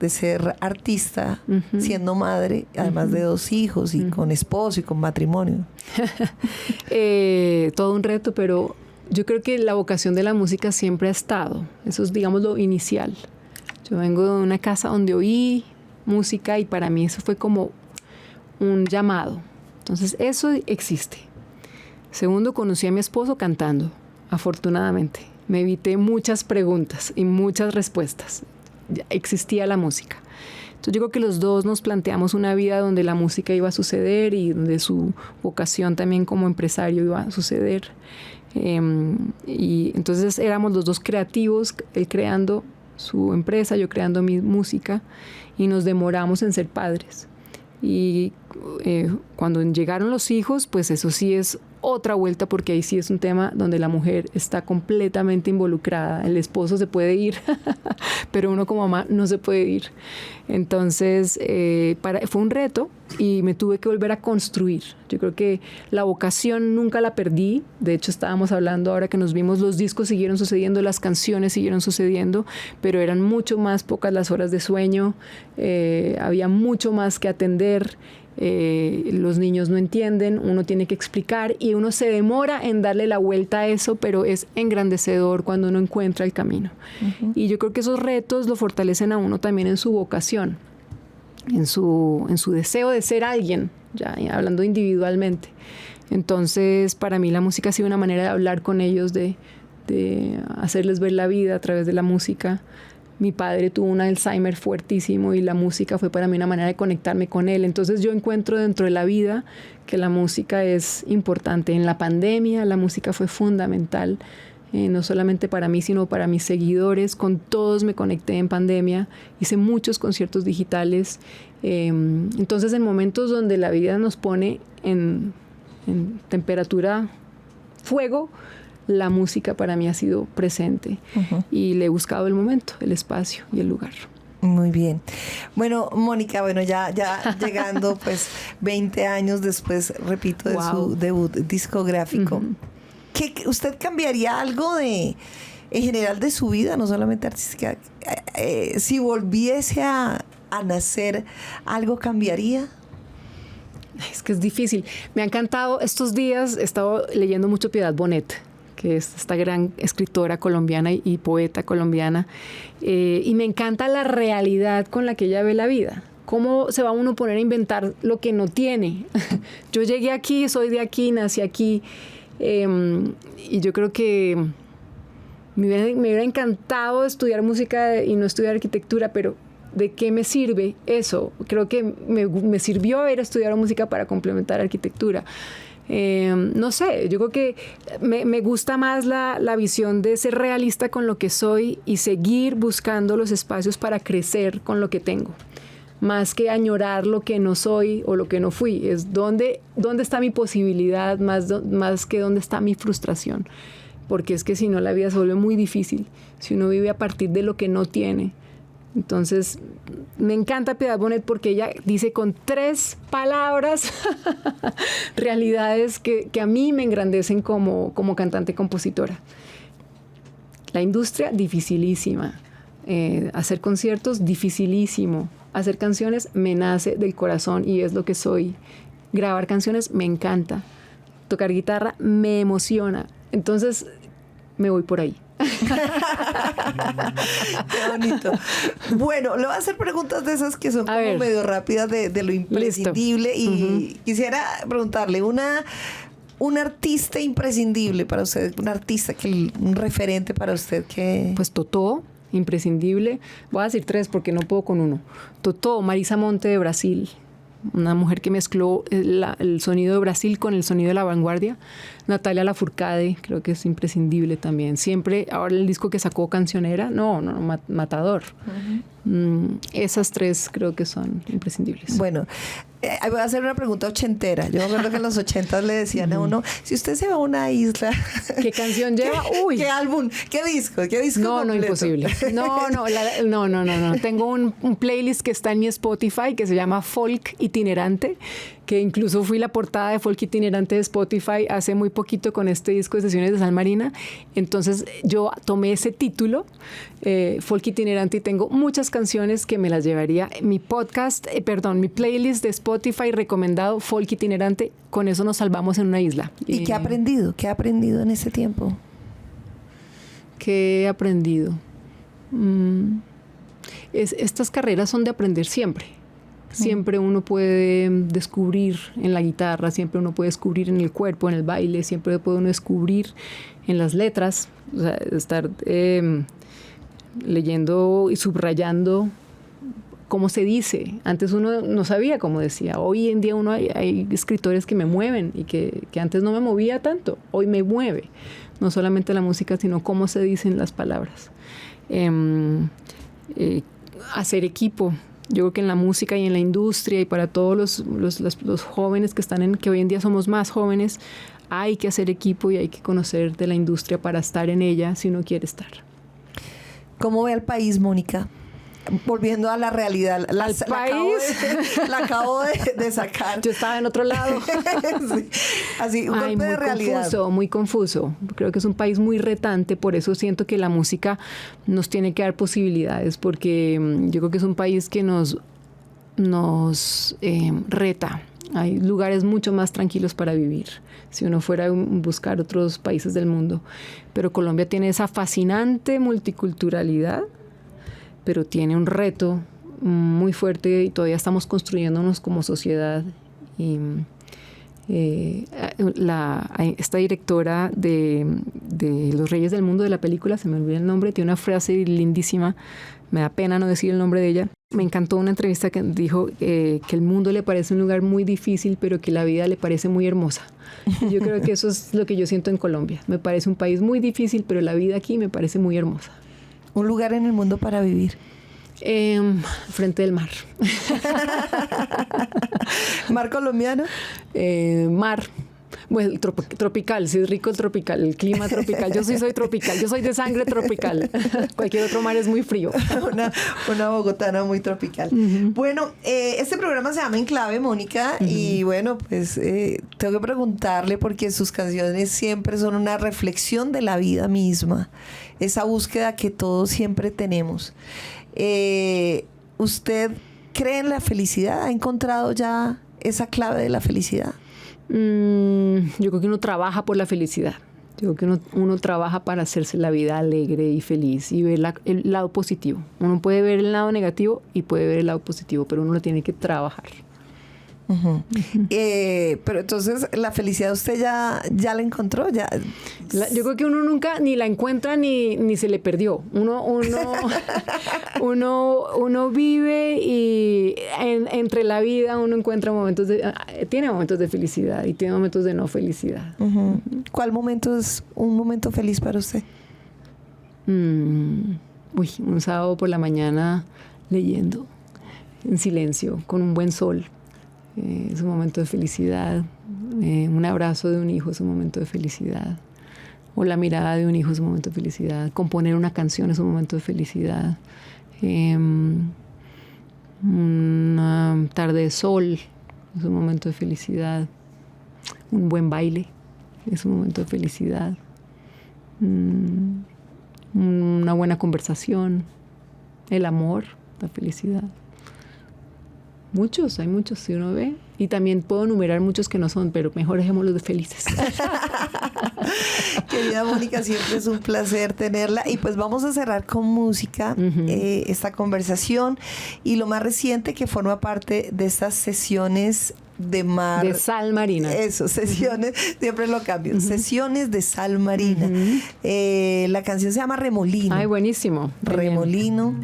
Speaker 1: de ser artista siendo madre, además de 2 hijos y con esposo y con matrimonio?
Speaker 2: Todo un reto, pero yo creo que la vocación de la música siempre ha estado. Eso es, digamos, lo inicial. Yo vengo de una casa donde oí música y para mí eso fue como un llamado. Entonces eso existe. Segundo, conocí a mi esposo cantando, afortunadamente. Me evité muchas preguntas y muchas respuestas. Ya existía la música. Entonces yo creo que los dos nos planteamos una vida donde la música iba a suceder y donde su vocación también como empresario iba a suceder. Y entonces éramos los dos creativos, él creando su empresa, yo creando mi música, y nos demoramos en ser padres. Y cuando llegaron los hijos, pues eso sí es otra vuelta, porque ahí sí es un tema donde la mujer está completamente involucrada. El esposo se puede ir, pero uno como mamá no se puede ir. Entonces, fue un reto y me tuve que volver a construir. Yo creo que la vocación nunca la perdí. De hecho, estábamos hablando ahora que nos vimos, los discos siguieron sucediendo, las canciones siguieron sucediendo, pero eran mucho más pocas las horas de sueño, había mucho más que atender. Los niños no entienden, uno tiene que explicar y uno se demora en darle la vuelta a eso, pero es engrandecedor cuando uno encuentra el camino. Uh-huh. Y yo creo que esos retos lo fortalecen a uno también en su vocación, en su deseo de ser alguien, ya hablando individualmente. Entonces, para mí la música ha sido una manera de hablar con ellos, de hacerles ver la vida a través de la música. Mi padre tuvo un Alzheimer fuertísimo y la música fue para mí una manera de conectarme con él. Entonces yo encuentro dentro de la vida que la música es importante. En la pandemia la música fue fundamental, no solamente para mí, sino para mis seguidores. Con todos me conecté en pandemia, hice muchos conciertos digitales. Entonces en momentos donde la vida nos pone en temperatura fuego, la música para mí ha sido presente. Uh-huh. Y le he buscado el momento, el espacio y el lugar.
Speaker 1: Muy bien. Bueno, Mónica, ya llegando pues 20 años después, repito, de su debut discográfico, uh-huh. ¿Usted cambiaría algo en general de su vida, no solamente artística? Si volviese a nacer, ¿algo cambiaría?
Speaker 2: Es que es difícil. Me ha encantado estos días, he estado leyendo mucho Piedad Bonet, que es esta gran escritora colombiana y poeta colombiana, y me encanta la realidad con la que ella ve la vida. ¿Cómo se va uno a poner a inventar lo que no tiene? Yo llegué aquí, soy de aquí, nací aquí, y yo creo que me hubiera encantado estudiar música y no estudiar arquitectura, pero ¿de qué me sirve eso? Creo que me sirvió haber estudiado música para complementar arquitectura. No sé, yo creo que me gusta más la visión de ser realista con lo que soy y seguir buscando los espacios para crecer con lo que tengo, más que añorar lo que no soy o lo que no fui. Es dónde está mi posibilidad, más que dónde está mi frustración, porque es que si no la vida se vuelve muy difícil si uno vive a partir de lo que no tiene. Entonces, me encanta Piedad Bonet porque ella dice con 3 palabras realidades que a mí me engrandecen como cantante-compositora. La industria, dificilísima. Hacer conciertos, dificilísimo. Hacer canciones, me nace del corazón y es lo que soy. Grabar canciones, me encanta. Tocar guitarra, me emociona. Entonces, me voy por ahí.
Speaker 1: Qué bonito. Bueno, le voy a hacer preguntas de esas que son como medio rápidas de lo imprescindible. Listo. Y quisiera preguntarle un artista imprescindible para usted, un artista, un referente para usted que...
Speaker 2: Pues Totó, imprescindible. Voy a decir 3 porque no puedo con uno. Totó, Marisa Monte de Brasil, una mujer que mezcló el sonido de Brasil con el sonido de la vanguardia. Natalia Lafourcade, creo que es imprescindible también. Siempre, ahora el disco que sacó Cancionera, matador. Uh-huh. Esas 3 creo que son imprescindibles.
Speaker 1: Bueno, voy a hacer una pregunta ochentera. Yo me acuerdo que en los 80s le decían a uno, si usted se va a una isla...
Speaker 2: ¿Qué canción lleva?
Speaker 1: Uy. ¿Qué álbum? ¿Qué disco?
Speaker 2: No, completo? Imposible. No. Tengo un playlist que está en mi Spotify que se llama Folk Itinerante, que incluso fui la portada de Folk Itinerante de Spotify hace muy poquito con este disco de Sesiones de Sal Marina. Entonces yo tomé ese título, Folk Itinerante, y tengo muchas canciones que me las llevaría. Mi playlist de Spotify recomendado, Folk Itinerante. Con eso nos salvamos en una isla.
Speaker 1: ¿Y qué ha aprendido? ¿Qué ha aprendido en ese tiempo?
Speaker 2: ¿Qué he aprendido? Estas carreras son de aprender siempre. Siempre uno puede descubrir en la guitarra, siempre uno puede descubrir en el cuerpo, en el baile, siempre puede uno descubrir en las letras, o sea, estar leyendo y subrayando cómo se dice. Antes uno no sabía cómo decía. Hoy en día hay escritores que me mueven y que antes no me movía tanto. Hoy me mueve. No solamente la música, sino cómo se dicen las palabras. Hacer equipo. Yo creo que en la música y en la industria y para todos los jóvenes que hoy en día somos más jóvenes, hay que hacer equipo y hay que conocer de la industria para estar en ella si uno quiere estar.
Speaker 1: ¿Cómo ve al país, Mónica? Volviendo a la realidad. La acabo de sacar.
Speaker 2: Yo estaba en otro lado.
Speaker 1: Sí. Así, un golpe de realidad.
Speaker 2: Muy confuso. Creo que es un país muy retante, por eso siento que la música nos tiene que dar posibilidades, porque yo creo que es un país que nos reta. Hay lugares mucho más tranquilos para vivir, si uno fuera a buscar otros países del mundo. Pero Colombia tiene esa fascinante multiculturalidad, pero tiene un reto muy fuerte y todavía estamos construyéndonos como sociedad. Y esta directora de Los Reyes del Mundo, de la película, se me olvida el nombre, tiene una frase lindísima, me da pena no decir el nombre de ella. Me encantó una entrevista que dijo que el mundo le parece un lugar muy difícil, pero que la vida le parece muy hermosa. Y yo creo que eso es lo que yo siento en Colombia. Me parece un país muy difícil, pero la vida aquí me parece muy hermosa.
Speaker 1: ¿Un lugar en el mundo para vivir?
Speaker 2: Frente del mar.
Speaker 1: ¿Mar colombiano?
Speaker 2: Mar. Bueno, tropical, sí es rico el tropical, el clima tropical. Yo sí soy tropical, yo soy de sangre tropical. Cualquier otro mar es muy frío.
Speaker 1: Una bogotana muy tropical.
Speaker 2: Uh-huh.
Speaker 1: Bueno, este programa se llama En Clave, Mónica, uh-huh. Y bueno, pues tengo que preguntarle porque sus canciones siempre son una reflexión de la vida misma, esa búsqueda que todos siempre tenemos. ¿Usted cree en la felicidad? ¿Ha encontrado ya esa clave de la felicidad?
Speaker 2: Yo creo que uno trabaja por la felicidad. Yo creo que uno trabaja para hacerse la vida alegre y feliz y ver el lado positivo. Uno puede ver el lado negativo y puede ver el lado positivo, pero uno lo tiene que trabajar.
Speaker 1: Uh-huh. Uh-huh. Pero entonces la felicidad usted ya la encontró.
Speaker 2: Yo creo que uno nunca ni la encuentra ni se le perdió. Uno vive y entre la vida uno encuentra tiene momentos de felicidad y tiene momentos de no felicidad.
Speaker 1: Uh-huh. ¿Cuál momento es un momento feliz para usted?
Speaker 2: Un sábado por la mañana leyendo en silencio con un buen sol. Es un momento de felicidad. Un abrazo de un hijo es un momento de felicidad. O la mirada de un hijo es un momento de felicidad. Componer una canción es un momento de felicidad. Una tarde de sol es un momento de felicidad. Un buen baile es un momento de felicidad. Una buena conversación. El amor, la felicidad. Hay muchos, si uno ve. Y también puedo enumerar muchos que no son, pero mejor dejémoslos de felices.
Speaker 1: Querida Mónica, siempre es un placer tenerla. Y pues vamos a cerrar con música esta conversación. Y lo más reciente que forma parte de estas sesiones de mar.
Speaker 2: De sal marina.
Speaker 1: Eso, sesiones, siempre lo cambio. Sesiones de sal marina. La canción se llama Remolino.
Speaker 2: Ay, buenísimo.
Speaker 1: Remolino.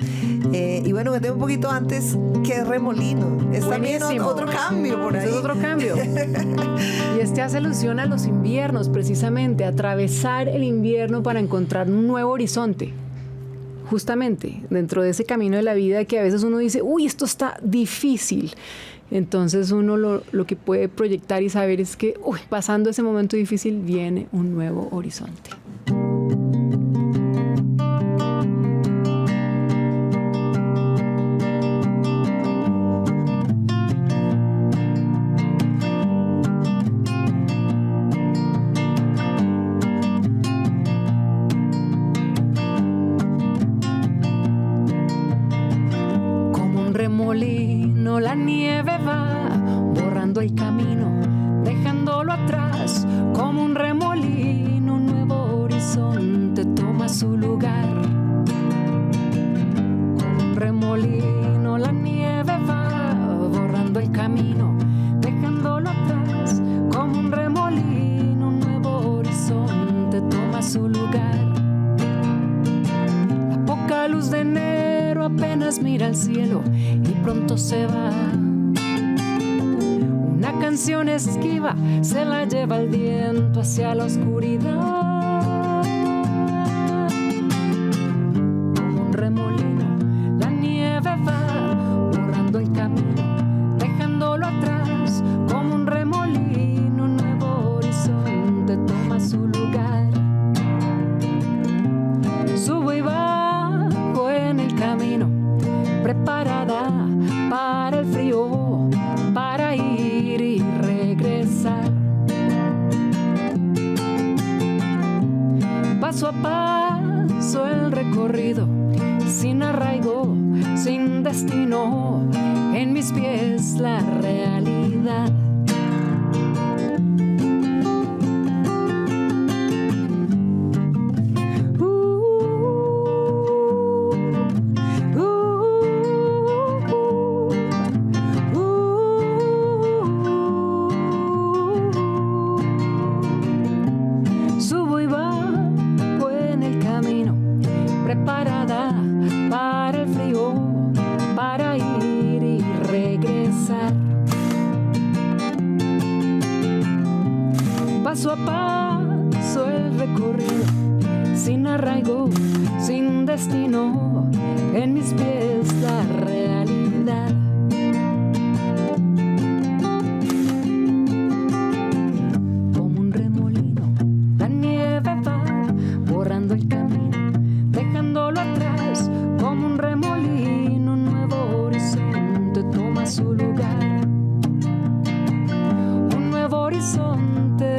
Speaker 1: Y bueno, me tengo un poquito antes, ¿qué es Remolino? Es también otro cambio por ahí.
Speaker 2: Es otro cambio. Y hace alusión a los inviernos, precisamente, atravesar el invierno para encontrar un nuevo horizonte. Justamente, dentro de ese camino de la vida que a veces uno dice, uy, esto está difícil. Entonces uno lo que puede proyectar y saber es que pasando ese momento difícil viene un nuevo horizonte.
Speaker 3: Como un remolino la nieve va borrando el camino, dejándolo atrás. Como un remolino, un nuevo horizonte toma su lugar. Como un remolino, la nieve va borrando el camino, dejándolo atrás. Como un remolino, un nuevo horizonte toma su lugar. La poca luz de enero apenas mira al cielo y pronto se va. Una canción esquiva se la lleva el viento hacia la oscuridad. Como un remolino, la nieve va borrando paso a paso el recorrido, sin arraigo, sin destino, en mis pies la realidad. Subo y bajo en el camino, preparada para el frío, para ir y regresar. Paso a paso el recorrido, sin arraigo, sin destino, en mis pies la realidad. Como un remolino, la nieve va borrando el camino, dejándolo atrás. Como un remolino, un nuevo horizonte toma su lugar. Un nuevo horizonte,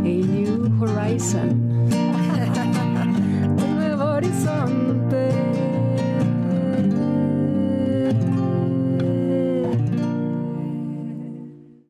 Speaker 3: a new horizon.